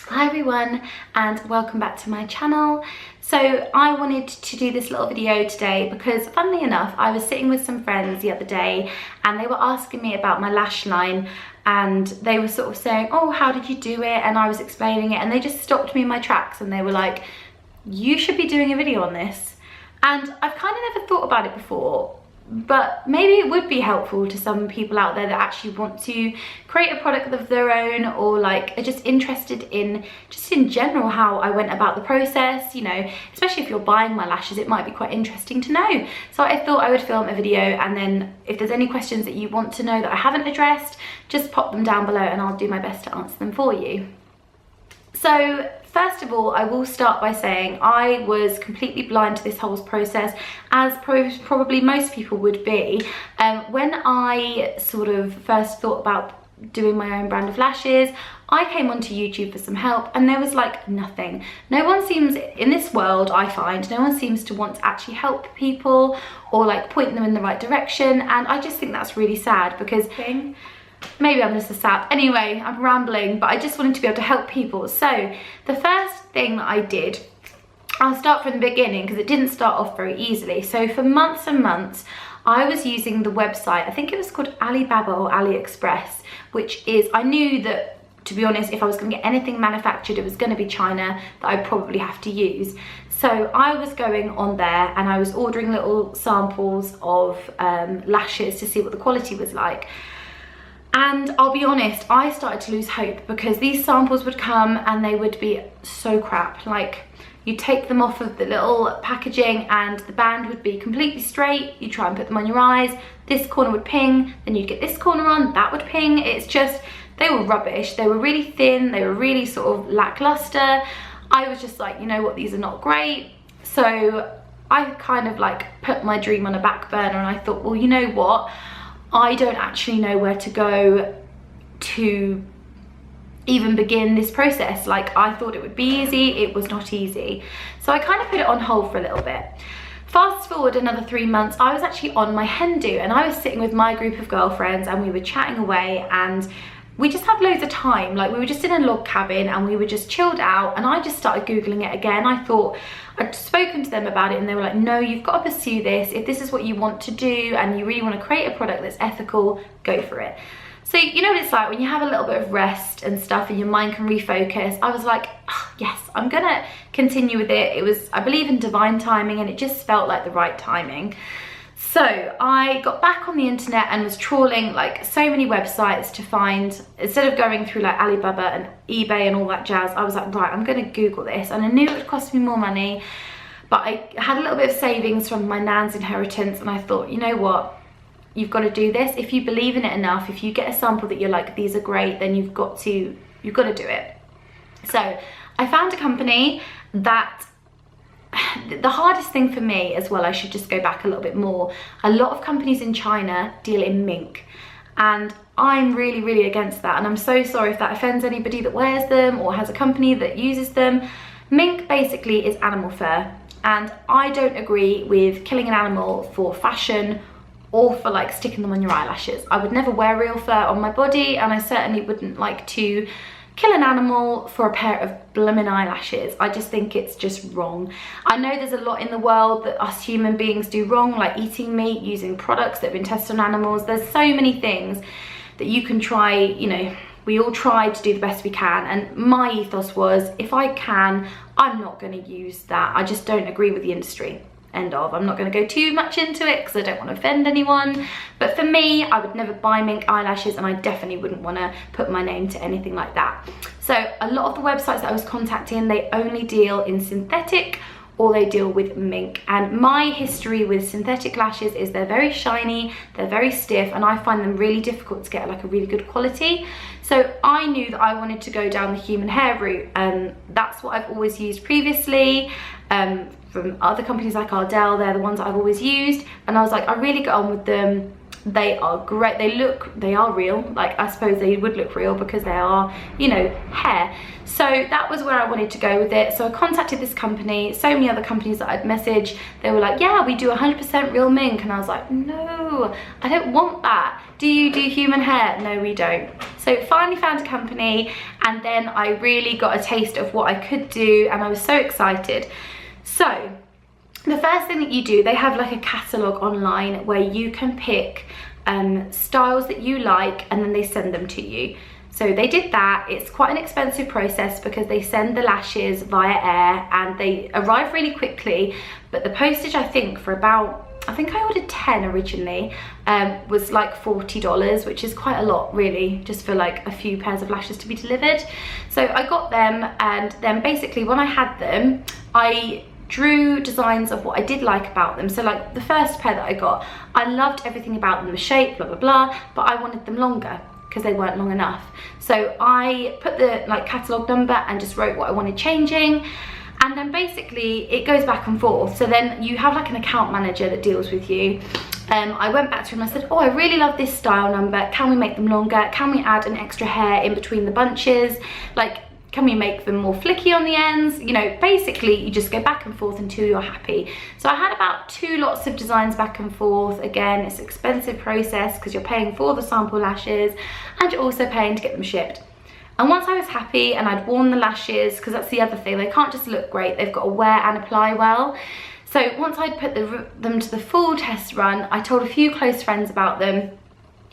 Hi everyone and welcome back to my channel. So I wanted to do this little video today because funnily enough I was sitting with some friends the other day and they were asking me about my lash line and they were sort of saying, oh, how did you do it? And I was explaining it and they just stopped me in my tracks and they were like, you should be doing a video on this. And I've kind of never thought about it before, but maybe it would be helpful to some people out there that actually want to create a product of their own, or like are just interested in just in general how I went about the process, you know, especially if you're buying my lashes, it might be quite interesting to know. So I thought I would film a video, and then if there's any questions that you want to know that I haven't addressed, just pop them down below and I'll do my best to answer them for you. So first of all, I will start by saying I was completely blind to this whole process, as probably most people would be. When I sort of first thought about doing my own brand of lashes, I came onto YouTube for some help and there was like nothing. No one seems, in this world I find, no one seems to want to actually help people or like point them in the right direction, and I just think that's really sad because maybe I'm just a sap. Anyway, I'm rambling, but I just wanted to be able to help people. So the first thing that I did, I'll start from the beginning because it didn't start off very easily. So for months and months, I was using the website, I think it was called Alibaba or AliExpress, which is, I knew that, to be honest, if I was going to get anything manufactured, it was going to be China that I'd probably have to use. So I was going on there and I was ordering little samples of lashes to see what the quality was like. And I'll be honest, I started to lose hope because these samples would come and they would be so crap. Like, you take them off of the little packaging and the band would be completely straight. You try and put them on your eyes, this corner would ping, then you'd get this corner on, that would ping. It's just, they were rubbish. They were really thin, they were really sort of lackluster. I was just like, you know what, these are not great. So I kind of like put my dream on a back burner and I thought, well, you know what? I don't actually know where to go to even begin this process. Like, I thought it would be easy, it was not easy. So I kind of put it on hold for a little bit. Fast forward another 3 months, I was actually on my hen do and I was sitting with my group of girlfriends and we were chatting away and we just had loads of time. Like, we were just in a log cabin and we were just chilled out and I just started Googling it again. I thought, I'd spoken to them about it and they were like, no, you've got to pursue this. If this is what you want to do and you really want to create a product that's ethical, go for it. So you know what it's like when you have a little bit of rest and stuff and your mind can refocus. I was like, oh, yes, I'm gonna continue with it. It was, I believe in divine timing and it just felt like the right timing. So I got back on the internet and was trawling like so many websites to find, instead of going through like Alibaba and eBay and all that jazz, I was like, right, I'm gonna Google this. And I knew it would cost me more money, but I had a little bit of savings from my nan's inheritance and I thought, you know what, you've got to do this. If you believe in it enough, if you get a sample that you're like, these are great, then you've got to do it. So I found a company that, the hardest thing for me as well, I should just go back a little bit more, a lot of companies in China deal in mink and I'm really against that, and I'm so sorry if that offends anybody that wears them or has a company that uses them. Mink basically is animal fur and I don't agree with killing an animal for fashion or for like sticking them on your eyelashes. I would never wear real fur on my body and I certainly wouldn't like to kill an animal for a pair of blooming eyelashes. I just think it's just wrong. I know there's a lot in the world that us human beings do wrong, like eating meat, using products that have been tested on animals. There's so many things that you can try, you know, we all try to do the best we can, and my ethos was, if I can, I'm not going to use that. I just don't agree with the industry. End of. I'm not going to go too much into it because I don't want to offend anyone, but for me, I would never buy mink eyelashes and I definitely wouldn't want to put my name to anything like that. So a lot of the websites that I was contacting, they only deal in synthetic or they deal with mink, and my history with synthetic lashes is they're very shiny, they're very stiff, and I find them really difficult to get like a really good quality. So I knew that I wanted to go down the human hair route, and that's what I've always used previously. From other companies like Ardell, they're the ones that I've always used, and I was like, I really get on with them. They are great. They are real. Like, I suppose they would look real because they are, you know, hair. So that was where I wanted to go with it. So I contacted this company. So many other companies that I'd messaged, they were like, yeah, we do 100% real mink. And I was like, no, I don't want that. Do you do human hair? No, we don't. So finally found a company, and then I really got a taste of what I could do, and I was so excited. So the first thing that you do, they have like a catalogue online where you can pick styles that you like, and then they send them to you. So they did that. It's quite an expensive process because they send the lashes via air and they arrive really quickly, but the postage, I think for about, I think I ordered 10 originally, was like $40, which is quite a lot really, just for like a few pairs of lashes to be delivered. So I got them, and then basically when I had them, I drew designs of what I did like about them. So like the first pair that I got, I loved everything about them, the shape, blah, blah, blah, but I wanted them longer because they weren't long enough. So I put the like catalogue number and just wrote what I wanted changing. And then basically it goes back and forth. So then you have like an account manager that deals with you. I went back to him and I said, oh, I really love this style number. Can we make them longer? Can we add an extra hair in between the bunches? Like, can we make them more flicky on the ends? You know, basically you just go back and forth until you're happy. So I had about 2 lots of designs back and forth. Again, it's an expensive process because you're paying for the sample lashes and you're also paying to get them shipped. And once I was happy and I'd worn the lashes, because that's the other thing, they can't just look great, they've got to wear and apply well. So once I'd put them to the full test run, I told a few close friends about them,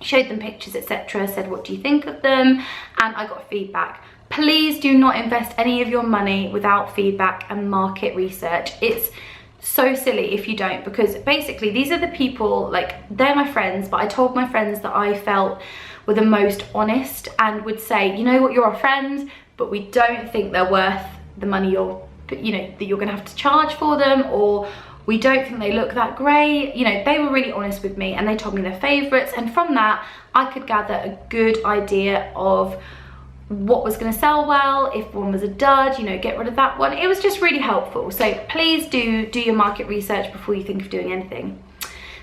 showed them pictures, etc., said, what do you think of them? And I got feedback. Please do not invest any of your money without feedback and market research. It's so silly if you don't, because basically these are the people, like, they're my friends, but I told my friends that I felt were the most honest and would say, you know what, you're a friend, but we don't think they're worth the money that you're gonna have to charge for them, or we don't think they look that great. You know, they were really honest with me and they told me their favorites, and from that I could gather a good idea of what was going to sell well, if one was a dud, you know, get rid of that one. It was just really helpful. So please do your market research before you think of doing anything.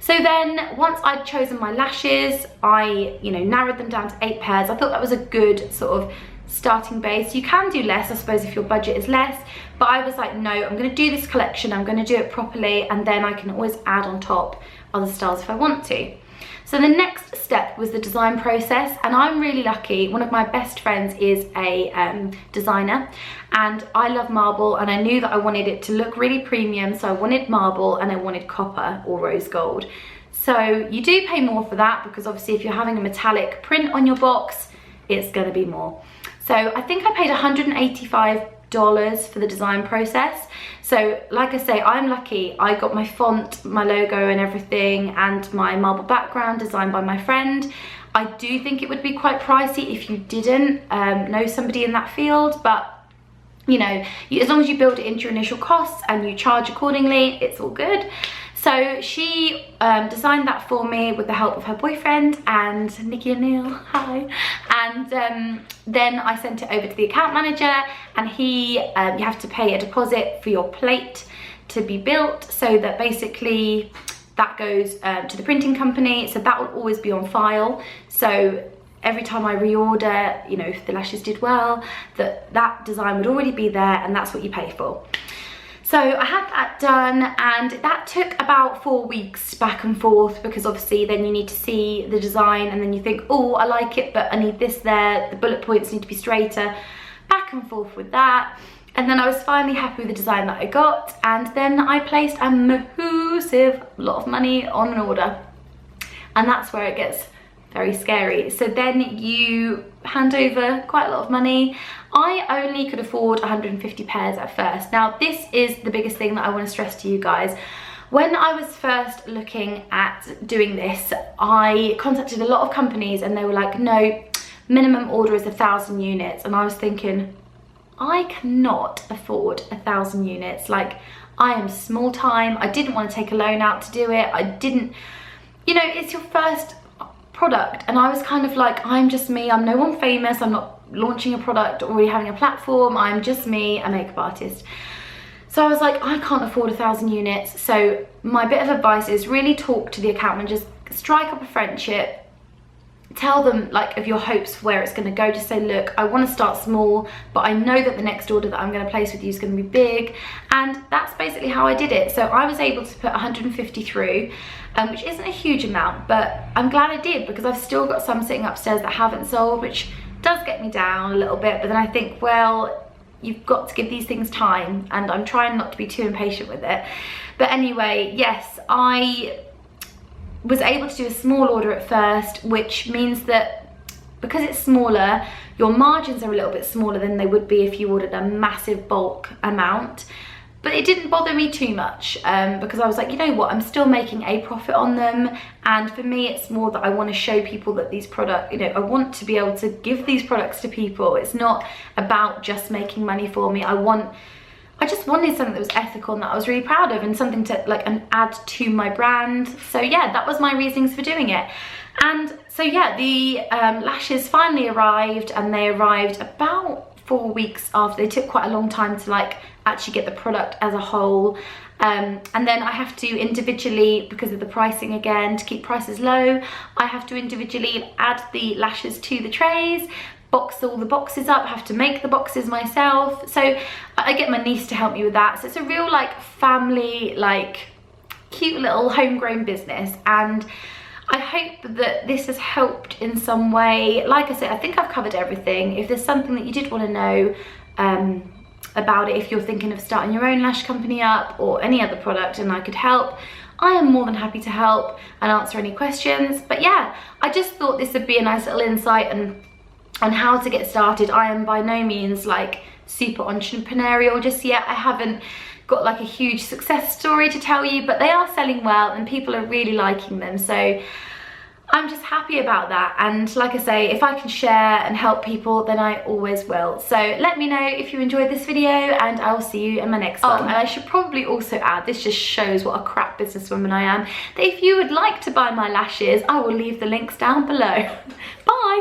So then once I'd chosen my lashes, I, you know, narrowed them down to 8 pairs. I thought that was a good sort of starting base. You can do less, I suppose, if your budget is less, but I was like, no, I'm going to do this collection, I'm going to do it properly, and then I can always add on top other styles if I want to. So the next step was the design process, and I'm really lucky. One of my best friends is a designer, and I love marble, and I knew that I wanted it to look really premium, so I wanted marble and I wanted copper or rose gold. So you do pay more for that because obviously if you're having a metallic print on your box, it's going to be more. So I think I paid $185 for the design process. So like I say, I'm lucky. I got my font, my logo and everything, and my marble background designed by my friend. I do think it would be quite pricey if you didn't know somebody in that field, but you know, as long as you build it into your initial costs and you charge accordingly, it's all good. So she designed that for me with the help of her boyfriend and Nikki and Neil, hi. And then I sent it over to the account manager, and you have to pay a deposit for your plate to be built, so that basically that goes to the printing company, so that will always be on file. So every time I reorder, you know, if the lashes did well, that design would already be there, and that's what you pay for. So I had that done, and that took about 4 weeks back and forth, because obviously then you need to see the design and then you think, oh, I like it, but I need this there, the bullet points need to be straighter, back and forth with that. And then I was finally happy with the design that I got, and then I placed a massive lot of money on an order. And that's where it gets very scary. So then you hand over quite a lot of money. I only could afford 150 pairs at first. Now this is the biggest thing that I want to stress to you guys. When I was first looking at doing this, I contacted a lot of companies and they were like, no, minimum order is 1,000 units. And I was thinking, I cannot afford 1,000 units. Like, I am small time. I didn't want to take a loan out to do it. I didn't, you know, it's your first product, and I was kind of like, I'm just me, I'm no one famous, I'm not launching a product or already having a platform, I'm just me, a makeup artist. So I was like, I can't afford 1,000 units. So my bit of advice is really talk to the account managers strike up a friendship, tell them like of your hopes where it's going to go. Just say, look, I want to start small, but I know that the next order that I'm going to place with you is going to be big. And that's basically how I did it. So I was able to put 150 through, which isn't a huge amount, but I'm glad I did, because I've still got some sitting upstairs that haven't sold, which does get me down a little bit. But then I think, well, you've got to give these things time, and I'm trying not to be too impatient with it. But anyway, yes, I was able to do a small order at first, which means that because it's smaller, your margins are a little bit smaller than they would be if you ordered a massive bulk amount. But it didn't bother me too much, because I was like, you know what, I'm still making a profit on them. And for me, it's more that I want to show people that these products, you know, I want to be able to give these products to people. It's not about just making money for me. I just wanted something that was ethical and that I was really proud of, and something to like add to my brand. So yeah, that was my reasons for doing it. And so yeah, the lashes finally arrived, and they arrived about 4 weeks after. They took quite a long time to like actually get the product as a whole. And then I have to individually, because of the pricing again, to keep prices low, I have to individually add the lashes to the trays, box all the boxes up, have to make the boxes myself. So I get my niece to help me with that. So it's a real like family, like cute little homegrown business. And I hope that this has helped in some way. Like I said, I think I've covered everything. If there's something that you did want to know about it, if you're thinking of starting your own lash company up or any other product and I could help, I am more than happy to help and answer any questions. But yeah, I just thought this would be a nice little insight on how to get started. I am by no means like super entrepreneurial just yet. I haven't got like a huge success story to tell you, but they are selling well and people are really liking them. So I'm just happy about that. And like I say, if I can share and help people, then I always will. So let me know if you enjoyed this video, and I will see you in my next one. And I should probably also add, this just shows what a crap businesswoman I am, that if you would like to buy my lashes, I will leave the links down below. Bye.